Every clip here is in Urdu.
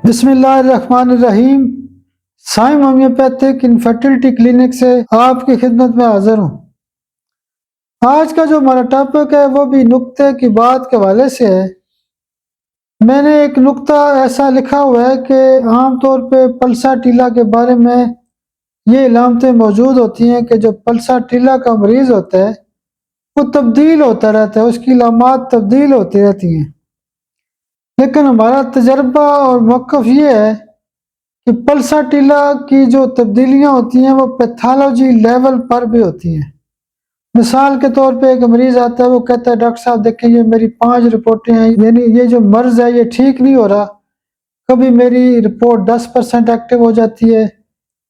بسم اللہ الرحمن الرحیم۔ سائم ہومیوپیتھک انفرٹیلٹی کلینک سے آپ کی خدمت میں حاضر ہوں۔ آج کا جو ہمارا ٹاپک ہے وہ بھی نقطے کی بات کے حوالے سے ہے۔ میں نے ایک نقطہ ایسا لکھا ہوا ہے کہ عام طور پہ پلسا ٹیلا کے بارے میں یہ علامتیں موجود ہوتی ہیں کہ جو پلسا ٹیلا کا مریض ہوتا ہے وہ تبدیل ہوتا رہتا ہے، اس کی علامات تبدیل ہوتی رہتی ہیں۔ لیکن ہمارا تجربہ اور موقف یہ ہے کہ پلسا ٹیلا کی جو تبدیلیاں ہوتی ہیں وہ پیتھالوجی لیول پر بھی ہوتی ہیں۔ مثال کے طور پہ ایک مریض آتا ہے، وہ کہتا ہے ڈاکٹر صاحب دیکھیں یہ میری 5 رپورٹیں ہیں، یعنی یہ جو مرض ہے یہ ٹھیک نہیں ہو رہا۔ کبھی میری رپورٹ 10% ایکٹیو ہو جاتی ہے،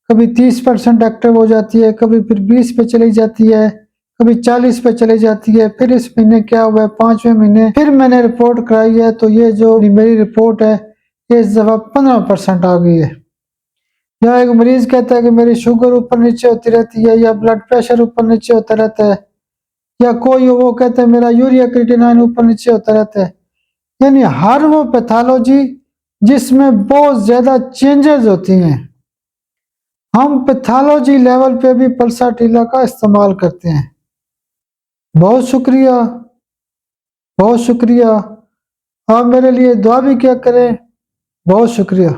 کبھی 30% ایکٹیو ہو جاتی ہے، کبھی پھر 20 پہ چلی جاتی ہے، کبھی 40 پہ چلی جاتی ہے۔ پھر اس مہینے کیا ہوا ہے، 5ویں مہینے پھر میں نے رپورٹ کرائی ہے تو یہ جو میری رپورٹ ہے یہ اس دفعہ 15% آ گئی ہے۔ یا ایک مریض کہتا ہے کہ میری شوگر اوپر نیچے ہوتی رہتی ہے، یا بلڈ پریشر اوپر نیچے ہوتا رہتا ہے، یا کوئی وہ کہتا ہے میرا یوریا کریٹینائن اوپر نیچے ہوتا رہتا ہے۔ یعنی ہر وہ پیتھالوجی جس میں بہت زیادہ چینجز ہوتی ہیں، ہم پیتھالوجی لیول پہ بھی پلسا ٹیلا کا استعمال کرتے ہیں۔ بہت شکریہ، بہت شکریہ۔ آپ میرے لیے دعا بھی کیا کریں۔ بہت شکریہ۔